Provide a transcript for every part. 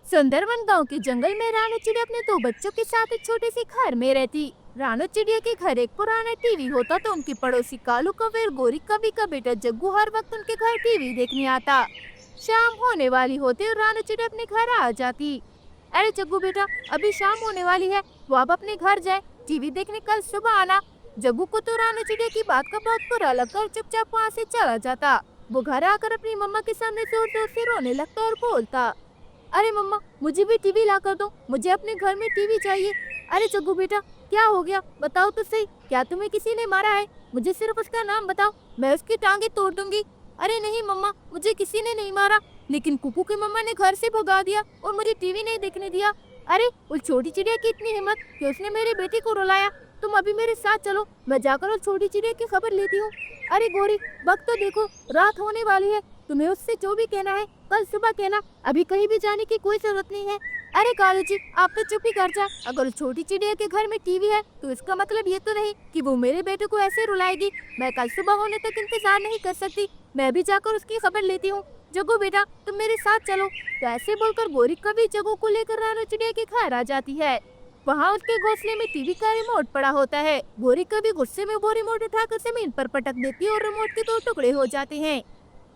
सुंदरवन गांव के जंगल में रानू चिड़िया अपने दो बच्चों के साथ एक छोटे से घर में रहती। रानू चिड़िया के घर एक पुराना टीवी होता तो उनकी पड़ोसी कालू कौवे और गोरी कवि का बेटा जग्गू हर वक्त उनके घर टीवी देखने आता। शाम होने वाली होती और रानू चिड़िया अपने घर आ जाती। अरे जग्गू बेटा, अभी शाम होने वाली है, वो अब अपने घर जाए, टीवी देखने कल सुबह आना। जग्गू को तो रानू चिड़िया की बात का बहुत बुरा लगता और चुपचाप वहाँ से चला जाता। वो घर आकर अपनी मम्मा के सामने जोर जोर से रोने लगता और बोलता, अरे मम्मा, मुझे भी टीवी ला कर दो, मुझे अपने घर में टीवी चाहिए। अरे जग्गू बेटा, क्या हो गया, बताओ तो सही, क्या तुम्हें किसी ने मारा है? मुझे सिर्फ उसका नाम बताओ, मैं उसकी टांगे तोड़ दूंगी। अरे नहीं मम्मा, मुझे किसी ने नहीं मारा, लेकिन कुकू की मम्मा ने घर से भगा दिया और मुझे टीवी नहीं देखने दिया। अरे उस छोटी चिड़िया की इतनी हिम्मत कि उसने मेरे बेटे को रुलाया। तुम अभी मेरे साथ चलो, मैं जाकर उस छोटी चिड़िया की खबर लेती हूँ। अरे गोरी, वक्त तो देखो, रात होने वाली है, तुम्हें उससे जो भी कहना है कल सुबह कहना, अभी कहीं भी जाने की कोई जरूरत नहीं है। अरे कालू जी, आप तो चुप ही कर जा। अगर छोटी चिड़िया के घर में टीवी है तो इसका मतलब ये तो नहीं कि वो मेरे बेटे को ऐसे रुलाएगी। मैं कल सुबह होने तक इंतजार नहीं कर सकती, मैं भी जाकर उसकी खबर लेती हूँ। जग्गू बेटा, तुम मेरे साथ चलो। तो ऐसे बोलकर गोरी कभी जग्गू को लेकर रानू चिड़िया के घर आ जाती है। वहाँ उसके घोंसले में टीवी का रिमोट पड़ा होता है। गोरी कभी गुस्से में वो रिमोट उठाकर जमीन पर पटक देती है और रिमोट के दो टुकड़े हो जाते हैं।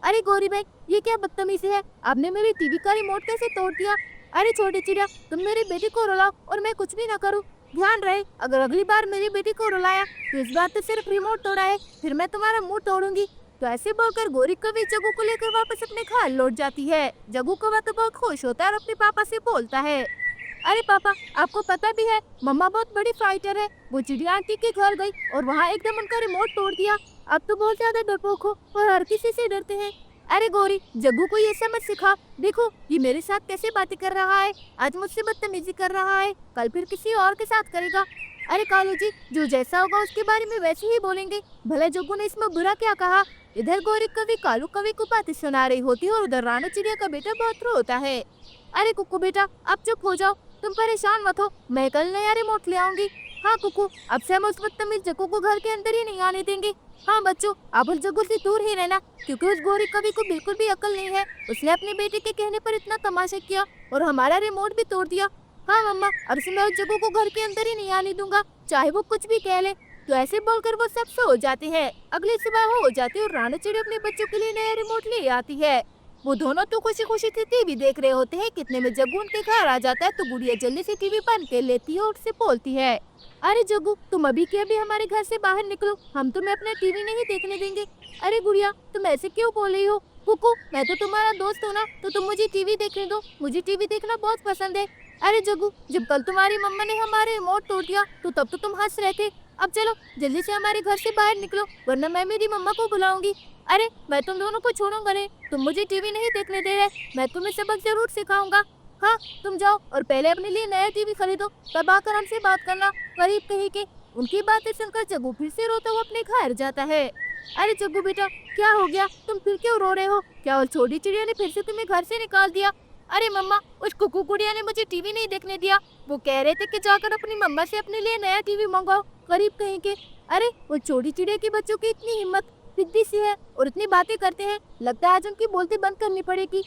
अरे गोरी भाई, ये क्या बदतमीजी है, आपने मेरी टीवी का रिमोट कैसे तोड़ दिया? अरे छोटी चिड़िया, तुम मेरी बेटी को रुलाओ और मैं कुछ भी ना करूं। ध्यान रहे, अगर अगली बार मेरी बेटी को रुलाया तो इस बार तो सिर्फ रिमोट तोड़ा है, फिर मैं तुम्हारा मुंह तोड़ूंगी। तो ऐसे बोलकर गोरी कभी जग्गू को लेकर वापस अपने घर लौट जाती है। जग्गू कौवा तो बहुत खुश होता है और अपने पापा से बोलता है, अरे पापा, आपको पता भी है मम्मा बहुत बड़ी फाइटर है। वो चिड़िया आंटी के घर गई और वहाँ एकदम उनका रिमोट तोड़ दिया। अब तो बहुत ज्यादा डरपोक हो और हर किसी से डरते हैं। अरे गोरी, जग्गू को ये समझ सिखा। देखो ये मेरे साथ कैसे बातें कर रहा है, आज मुझसे बदतमीजी कर रहा है, कल फिर किसी और के साथ करेगा। अरे कालू जी, जो जैसा होगा उसके बारे में वैसे ही बोलेंगे, भले जग्गू ने इसमें बुरा क्या कहा। इधर गोरी कवि कालू कवि को बातें सुना रही होती है और उधर रानू चिड़िया का बेटा बहुत रोता है। अरे कुकू बेटा, अब चुप हो जाओ, तुम परेशान मत हो, मैं कल नया रिमोट ले आऊंगी। हाँ कुकू, अब से हम उस बदतमीज जग्गू को घर के अंदर ही नहीं आने देंगे। हाँ बच्चों, आप उस जग्गू से दूर ही रहना, क्योंकि उस गोरी कवि को बिल्कुल भी अकल नहीं है। उसने अपने बेटे के कहने पर इतना तमाशा किया और हमारा रिमोट भी तोड़ दिया। हाँ मम्मा, अब से मैं उस जग्गू को घर के अंदर ही नहीं आने दूंगा, चाहे वो कुछ भी कह ले। तो ऐसे बोलकर वो सब सो जाते हैं। अगली सुबह हो जाती है और रानू चिड़िया अपने बच्चों के लिए नया रिमोट ले आती है। वो दोनों तो खुशी खुशी से टीवी देख रहे होते हैं, कितने में जग्गू उनके घर आ जाता है। तो गुड़िया जल्दी से टीवी बंद कर लेती है और उससे बोलती है, अरे जग्गू, तुम अभी के अभी हमारे घर से बाहर निकलो, हम तुम्हें अपना टीवी नहीं देखने देंगे। अरे गुड़िया, तुम ऐसे क्यों बोल रही हो? कुकू, मैं तो तुम्हारा दोस्त हूँ ना, तो तुम मुझे टीवी देखने दो, मुझे टीवी देखना बहुत पसंद है। अरे जग्गू, जब कल तुम्हारी मम्मा ने हमारे रिमोट तोड़ दिया तो तब तो तुम हंस रहे थे। अब चलो जल्दी से हमारे घर से बाहर निकलो, वरना मैं मेरी मम्मा को बुलाऊंगी। अरे मैं तुम दोनों को छोड़ूंगा नहीं, तुम मुझे टीवी नहीं देखने दे रहे, मैं तुम्हें सबक जरूर सिखाऊंगा। हाँ तुम जाओ और पहले अपने लिए नया टीवी खरीदो, तब आकर हमसे बात करना। गरीब कहीं के। उनकी बातें सुनकर जग्गू फिर से रोता हुआ अपने घर जाता है। अरे जग्गू बेटा, क्या हो गया, तुम फिर क्यों रो रहे हो? क्या उस छोटी चिड़िया ने फिर से तुम्हें घर से निकाल दिया? अरे मम्मा, उस कुकू गुड़िया ने मुझे टीवी नहीं देखने दिया, वो कह रहे थे कि जाकर अपनी मम्मा से अपने लिए नया टीवी मंगाओ। गरीब कहीं के। अरे वो छोटी चिड़िया के बच्चों की इतनी हिम्मत, सिद्धि सी है और इतनी बातें करते हैं, लगता है आज उनकी बोलती बंद करनी पड़ेगी।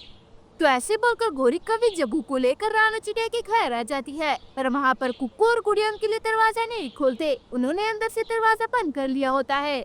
तो ऐसे बोलकर गोरी कवि जग्गू को लेकर रानू चिड़िया के घर आ जाती है, पर वहाँ पर कुक्कू और गुड़िया उनके लिए दरवाजा नहीं खोलते, उन्होंने अंदर से दरवाजा बंद कर लिया होता है।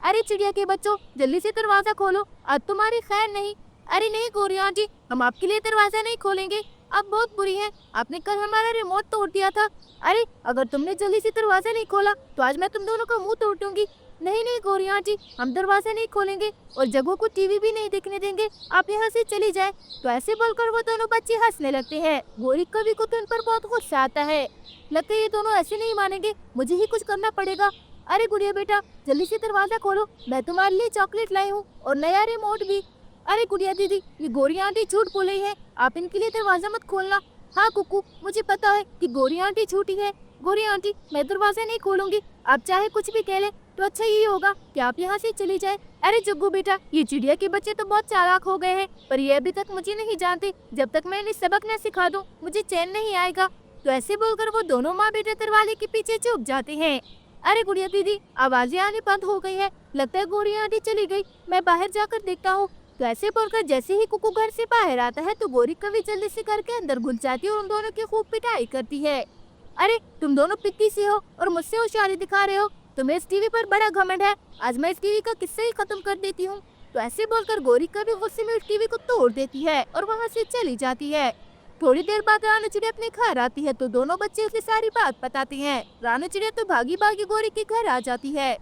अरे चिड़िया के बच्चों, जल्दी से दरवाजा खोलो, आज तुम्हारी खैर नहीं। अरे नहीं गोरिया जी, हम आपके लिए दरवाजा नहीं खोलेंगे, आप बहुत बुरी हैं, आपने कल हमारा रिमोट तोड़ दिया था। अरे अगर तुमने जल्दी से दरवाजा नहीं खोला तो आज मैं तुम दोनों का मुंह तोड़ दूंगी। नहीं नहीं गोरिया जी, हम दरवाजा नहीं खोलेंगे और जग्गू को टीवी भी नहीं देखने देंगे, आप यहाँ से चली जाए। तो ऐसे बोलकर वो दोनों बच्चे हंसने लगते हैं। गोरी कवि को तो इन पर बहुत गुस्सा आता है, लगता है ये दोनों ऐसे नहीं मानेंगे, मुझे ही कुछ करना पड़ेगा। अरे गुड़िया बेटा, जल्दी से दरवाजा खोलो, मैं तुम्हारे लिए चॉकलेट लाई हूँ और नया रिमोट भी। अरे गुड़िया दीदी, ये गोरी आंटी झूठ बोल रही है, आप इनके लिए दरवाजा मत खोलना। हाँ कुकू, मुझे पता है कि गोरी आंटी झूठी है। गोरी आंटी, मैं दरवाजा नहीं खोलूंगी, आप चाहे कुछ भी कह ले, तो अच्छा ये होगा कि आप यहाँ से चली जाए। अरे जग्गू बेटा, ये चिड़िया के बच्चे तो बहुत चालाक हो गए हैं, पर ये अभी तक मुझे नहीं जानते, जब तक मैं इन्हें सबक न सिखा दूं मुझे चैन नहीं आएगा। तो ऐसे बोलकर वो दोनों माँ बेटे दरवाजे के पीछे छुप जाते हैं। अरे गुड़िया दीदी, आवाजें आनी बंद हो गई है, लगता है गोरी आंटी चली गई, मैं बाहर जाकर देखता हूँ। तो ऐसे बोलकर जैसे ही कुकू घर से बाहर आता है तो गोरी कवि जल्दी से घर के अंदर घुस जाती है और उन दोनों की खूब पिटाई करती है। अरे तुम दोनों पिक्की सी हो और मुझसे होशियारी दिखा रहे हो, तुम्हें इस टीवी पर बड़ा घमंड है, आज मैं इस टीवी का किस्सा ही खत्म कर देती हूँ। तो ऐसे बोलकर गोरी कवि गुस्से में उस टीवी को तोड़ देती है और वहाँ से चली जाती है। थोड़ी देर बाद रानू चिड़िया अपने घर आती है तो दोनों बच्चे उसे सारी बात बताते हैं। रानू चिड़िया तो भागी भागी गोरी के घर आ जाती है।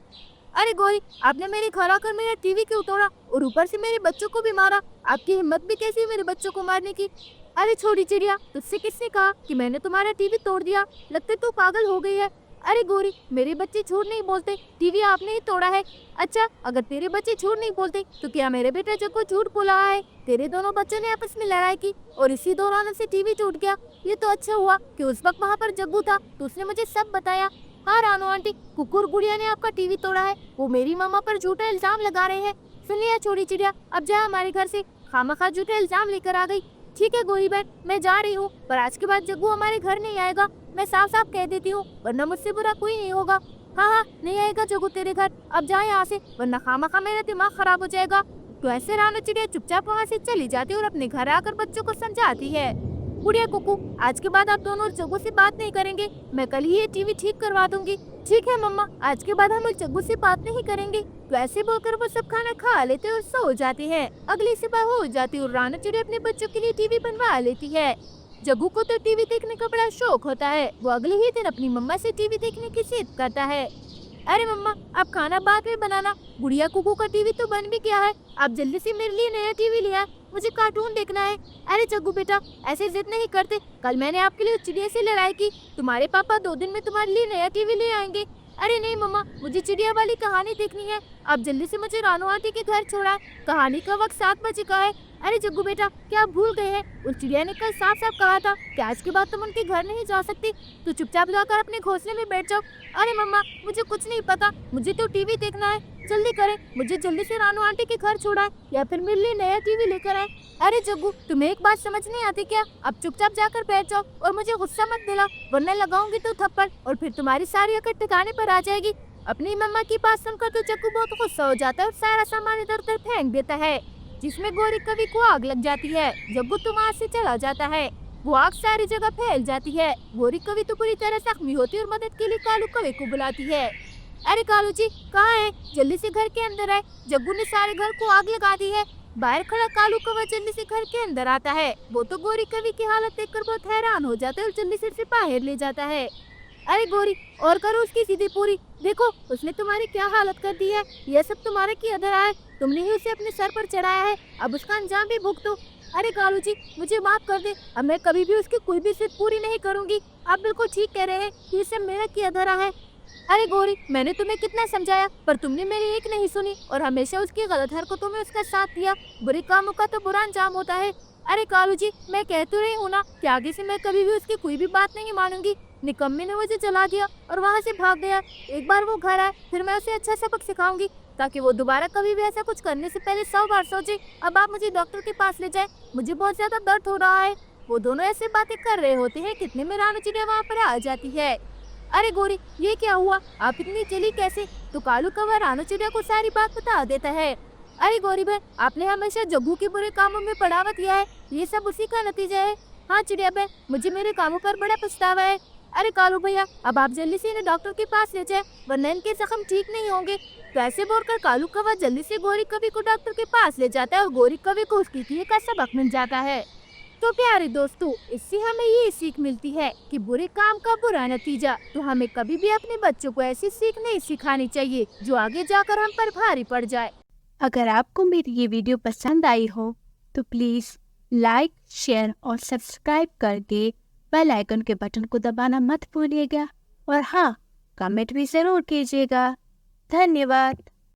अरे गोरी, आपने मेरे घर आकर मेरा टीवी क्यों तोड़ा और ऊपर से मेरे बच्चों को भी मारा, आपकी हिम्मत भी कैसी मेरे बच्चों को मारने की। अरे छोटी चिड़िया, तुझसे किसने कहा कि मैंने तुम्हारा टीवी तोड़ दिया, लगता है तू पागल हो गई है। अरे गोरी, मेरे बच्चे झूठ नहीं बोलते, टीवी आपने ही तोड़ा है। अच्छा, अगर तेरे बच्चे झूठ नहीं बोलते तो क्या मेरे बेटा जग्गू झूठ बोला है? तेरे दोनों बच्चों ने आपस में लड़ाई की और इसी दौरान से टीवी टूट गया। ये तो अच्छा हुआ कि उस वक्त वहाँ पर जग्गू था तो उसने मुझे सब बताया। हाँ रानू आंटी, कुकुर गुड़िया ने आपका टीवी तोड़ा है, वो मेरी मामा पर झूठा इल्जाम लगा रहे हैं। सुन लिया छोटी चिड़िया, अब जा हमारे घर से, खामखा झूठा इल्जाम लेकर आ गई। ठीक है गोरी बहन, मैं जा रही हूँ, पर आज के बाद जग्गू हमारे घर नहीं आएगा, मैं साफ साफ कह देती हूँ, वरना मुझसे बुरा कोई नहीं होगा। हाँ हाँ, नहीं आएगा जग्गू तेरे घर, अब जा यहाँ से, वरना खामखा मेरा दिमाग खराब हो जाएगा। तो ऐसे रानू चिड़िया चुपचाप वहाँ से चली जाती है और अपने घर आकर बच्चों को समझाती है। बुढ़िया कुकू, आज के बाद आप दोनों जग्गू से बात नहीं करेंगे, मैं कल ही ये टीवी ठीक करवा दूंगी। ठीक है मम्मा, आज के बाद हम जग्गू से बात नहीं करेंगे। तो ऐसे बोलकर वो सब खाना खा लेते और सो जाते हैं। अगली सुबह हो जाती और रानू चिड़िया अपने बच्चों के लिए टीवी बनवा लेती है। जग्गू को तो टीवी देखने का बड़ा शौक होता है, वो अगले ही दिन अपनी मम्मा से टीवी देखने की जिद करता है। अरे मम्मा, आप खाना बाद में बनाना, गुड़िया कुकू का टीवी तो बन भी गया है, आप जल्दी से मेरे लिए नया टीवी ले आए, मुझे कार्टून देखना है। अरे जग्गू बेटा, ऐसे जिद नहीं करते, कल मैंने आपके लिए चिड़िया से लड़ाई की, तुम्हारे पापा 2 दिन में तुम्हारे लिए नया टीवी ले आएंगे। अरे नहीं मम्मा, मुझे चिड़िया वाली कहानी देखनी है, आप जल्दी से मुझे रानू आंटी के घर छोड़ा, कहानी का वक्त 7 बजे का है। अरे जग्गू बेटा, क्या आप भूल गए हैं, उस चिड़िया ने कल साफ साफ कहा था कि आज के बाद तुम उनके घर नहीं जा सकती, तो चुपचाप जाकर अपने घोंसले में बैठ जाओ। अरे मम्मा, मुझे कुछ नहीं पता, मुझे तो टीवी देखना है, जल्दी करें, मुझे जल्दी से रानू आंटी के घर छोड़ा या फिर मेरे लिए नया टीवी लेकर आए। अरे जग्गू, तुम्हें एक बात समझ नहीं आती क्या? अब चुपचाप जाकर बैठ जाओ और मुझे गुस्सा मत दिला, वरना लगाऊंगी तो थप्पड़ और फिर तुम्हारी सारी अकड़ ठिकाने पर आ जाएगी। अपनी मम्मा की बात सुनकर तो जग्गू बहुत गुस्सा हो जाता है और सारा सामान इधर उधर फेंक देता है, जिसमें गोरी कवि को आग लग जाती है। जग्गू तो वहाँ से चला जाता है, वो आग सारी जगह फैल जाती है। गोरी कवि तो पूरी तरह जख्मी होती है और मदद के लिए कालू कवि को बुलाती है। अरे कालू जी, कहाँ है? जल्दी से घर के अंदर आए, जग्गू ने सारे घर को आग लगा दी है। बाहर खड़ा कालू कौवा जल्दी से घर के अंदर आता है। वो तो गोरी कवि की हालत देखकर बहुत हैरान हो जाता है और जल्दी से उसे बाहर ले जाता है। अरे गोरी, और करो उसकी सीधी पूरी, देखो उसने तुम्हारी क्या हालत कर दी है, यह सब तुम्हारे की अधर है, तुमने ही उसे अपने सर पर चढ़ाया है, अब उसका अंजाम भी भुगतो। अरे कालू जी, मुझे माफ कर दे, अब मैं कभी भी उसकी कोई भी जिद पूरी नहीं करूंगी। आप बिल्कुल ठीक कह रहे हैं, ये सब मेरा किया धरा है। अरे गोरी, मैंने तुम्हें कितना समझाया, पर तुमने मेरी एक नहीं सुनी और हमेशा उसकी गलत हरकतों में उसका साथ दिया। बुरे कामों का तो बुरा अंजाम होता है। अरे कालू जी, मैं कह तो रही हूँ ना कि आगे से मैं कभी भी उसकी कोई भी बात नहीं मानूंगी। निकम्मे ने मुझे जला दिया और वहाँ से भाग गया। एक बार वो घर आए, फिर मैं उसे अच्छा सबक सिखाऊंगी, ताकि वो दोबारा कभी भी ऐसा कुछ करने से पहले 100 बार सोचे। अब आप मुझे डॉक्टर के पास ले जाए, मुझे बहुत ज्यादा दर्द हो रहा है। वो दोनों ऐसे बातें कर रहे होते हैं, कितने में रानू चिड़िया वहाँ पर आ जाती है। अरे गोरी, ये क्या हुआ, आप इतनी चली कैसे? तो कालू कौवा रानू चिड़िया को सारी बात बता देता है। अरे गोरी बहन, आपने हमेशा जग्गू के बुरे कामों में बढ़ावा दिया है, ये सब उसी का नतीजा है। हाँ चिड़िया बहन, मुझे मेरे कामों पर बड़ा पछतावा है। अरे कालू भैया, अब आप जल्दी से इन्हें डॉक्टर के पास ले जाए, वरना इनके जख्म ठीक नहीं होंगे। तो ऐसे बोलकर कालू कौवा जल्दी से गोरी कवि को डॉक्टर के पास ले जाता है और गोरी कवि को उसकी किए का सबक मिल जाता है। तो प्यारे दोस्तों, इससे हमें ये सीख मिलती है कि बुरे काम का बुरा नतीजा। तो हमें कभी भी अपने बच्चों को ऐसी सीख नहीं सिखानी चाहिए जो आगे जाकर हम पर भारी पड़ जाए। अगर आपको मेरी ये वीडियो पसंद आई हो तो प्लीज़ लाइक, शेयर और सब्सक्राइब करके बेल आइकन के बटन को दबाना मत भूलिएगा। और हाँ, कमेंट भी ज़रूर कीजिएगा। धन्यवाद।